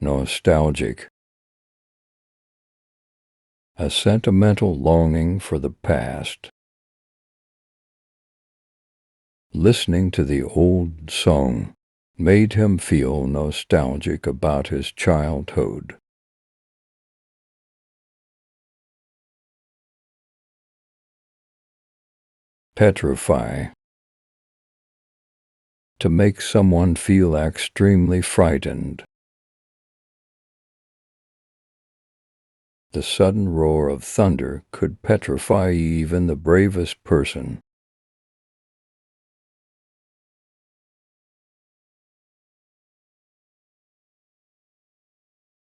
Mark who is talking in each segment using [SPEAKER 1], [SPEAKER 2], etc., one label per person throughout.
[SPEAKER 1] nostalgic, a sentimental longing for the past. Listening to the old song made him feel nostalgic about his childhood. Petrify, to make someone feel extremely frightened. The sudden roar of thunder could petrify even the bravest person.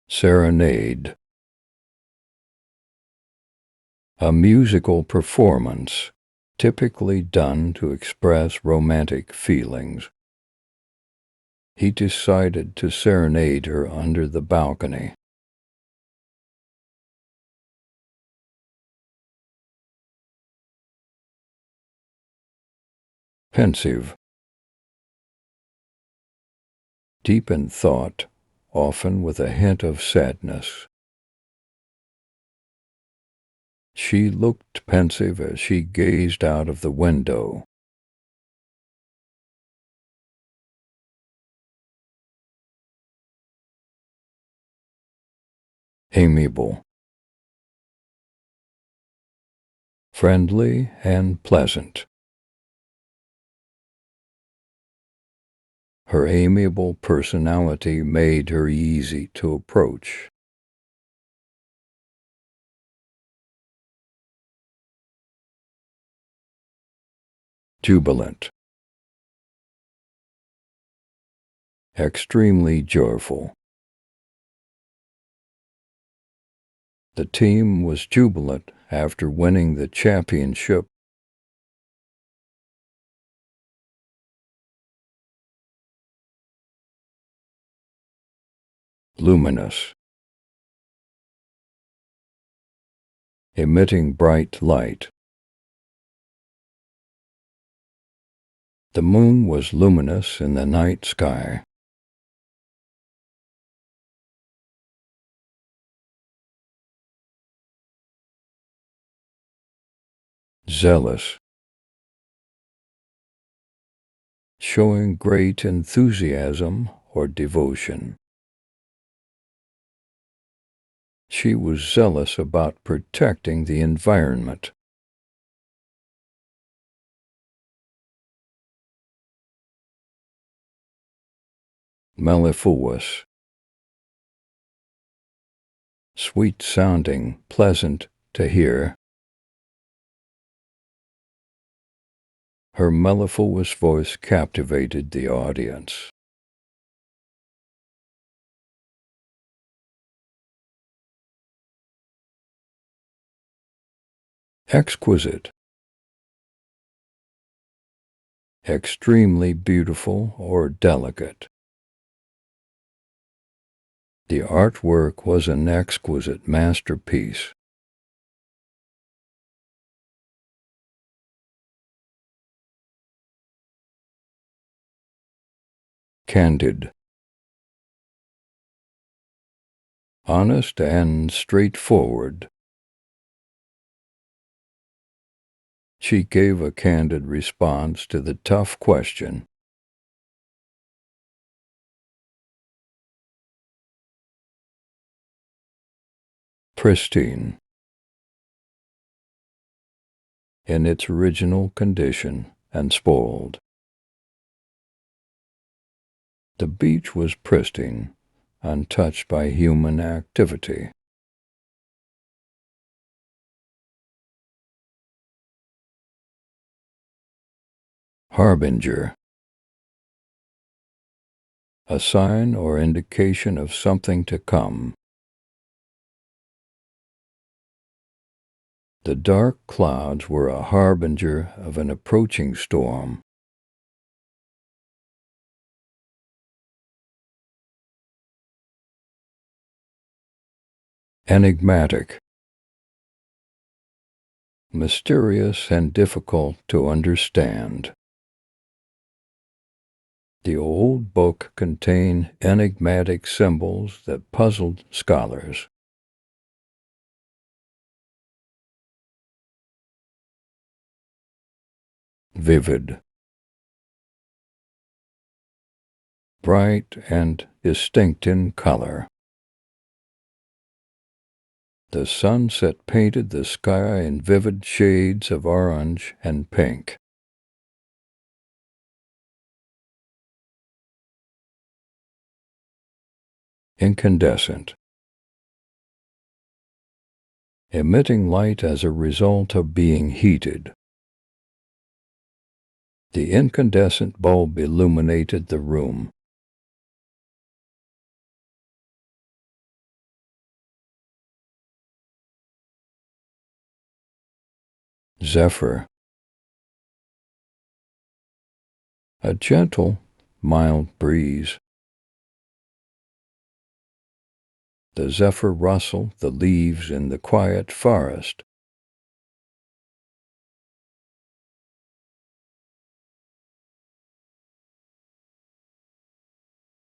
[SPEAKER 1] Serenade, a musical performance typically done to express romantic feelings. He decided to serenade her under the balcony. Pensive, deep in thought, often with a hint of sadness. She looked pensive as she gazed out of the window. Amiable, friendly and pleasant. Her amiable personality made her easy to approach. Jubilant, extremely joyful. The team was jubilant after winning the championship. Luminous, emitting bright light. The moon was luminous in the night sky. Zealous, showing great enthusiasm or devotion. She was zealous about protecting the environment. Mellifluous, sweet-sounding, pleasant to hear. Her mellifluous voice captivated the audience. Exquisite, extremely beautiful or delicate. The artwork was an exquisite masterpiece. Candid, honest and straightforward. She gave a candid response to the tough question. Pristine, in its original condition and spoiled. The beach was pristine, untouched by human activity. Harbinger, a sign or indication of something to come. The dark clouds were a harbinger of an approaching storm. Enigmatic, mysterious and difficult to understand. The old book contained enigmatic symbols that puzzled scholars. Vivid, bright, and distinct in color. The sunset painted the sky in vivid shades of orange and pink. Incandescent, emitting light as a result of being heated. The incandescent bulb illuminated the room. Zephyr, a gentle, mild breeze. The zephyr rustled the leaves in the quiet forest.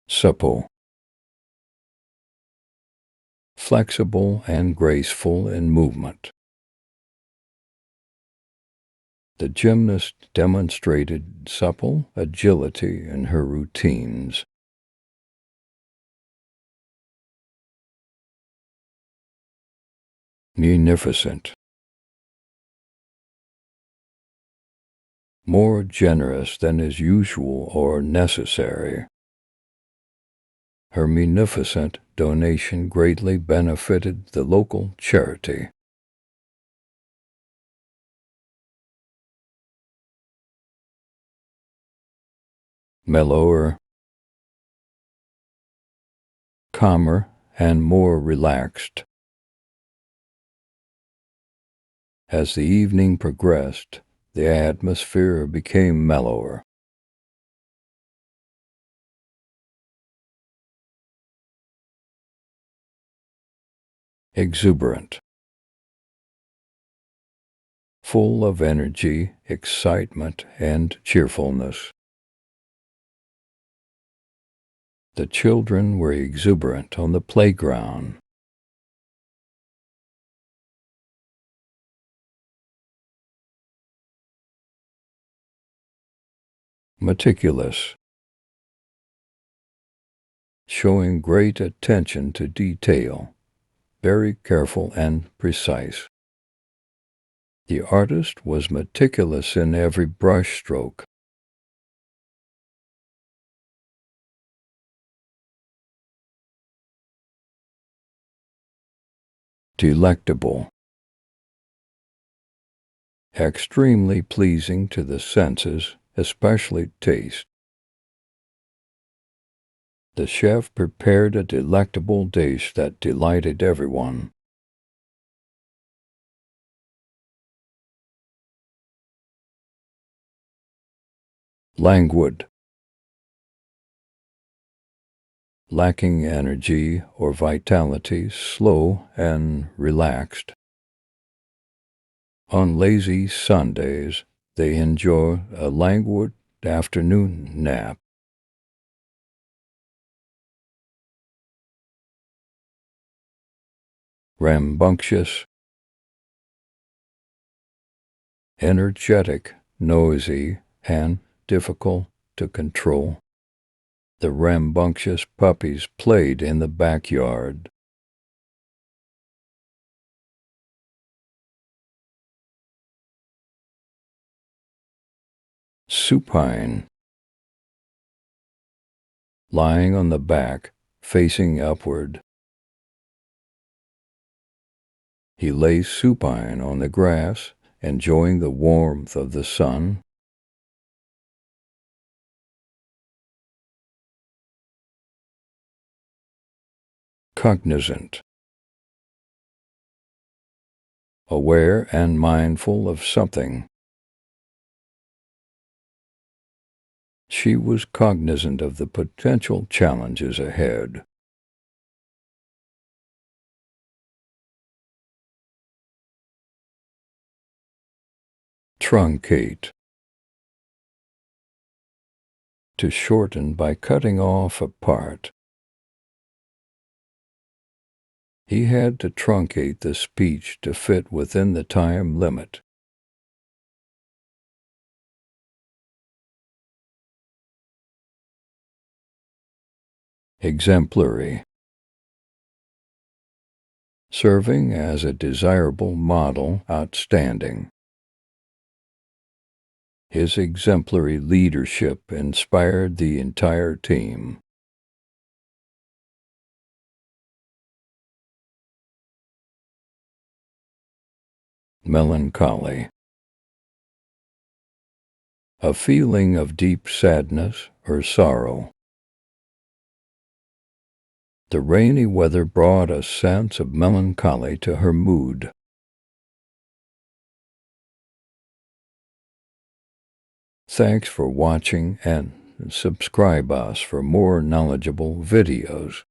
[SPEAKER 1] Supple, flexible and graceful in movement. The gymnast demonstrated supple agility in her routines. Munificent, more generous than is usual or necessary. Her munificent donation greatly benefited the local charity. Mellower, calmer, and more relaxed. As the evening progressed, the atmosphere became mellower. Exuberant, full of energy, excitement, and cheerfulness. The children were exuberant on the playground. Meticulous, showing great attention to detail, very careful and precise. The artist was meticulous in every brushstroke. Delectable, extremely pleasing to the senses, especially taste. The chef prepared a delectable dish that delighted everyone. Languid, lacking energy or vitality, slow and relaxed. On lazy Sundays, they enjoy a languid afternoon nap. Rambunctious, energetic, noisy, and difficult to control. The rambunctious puppies played in the backyard. Supine, lying on the back, facing upward. He lay supine on the grass, enjoying the warmth of the sun. Cognizant, aware and mindful of something. She was cognizant of the potential challenges ahead. Truncate, to shorten by cutting off a part. He had to truncate the speech to fit within the time limit. Exemplary. Serving as a desirable model, outstanding. His exemplary leadership inspired the entire team. Melancholy. A feeling of deep sadness or sorrow. The rainy weather brought a sense of melancholy to her mood. Thanks for watching and subscribe us for more knowledgeable videos.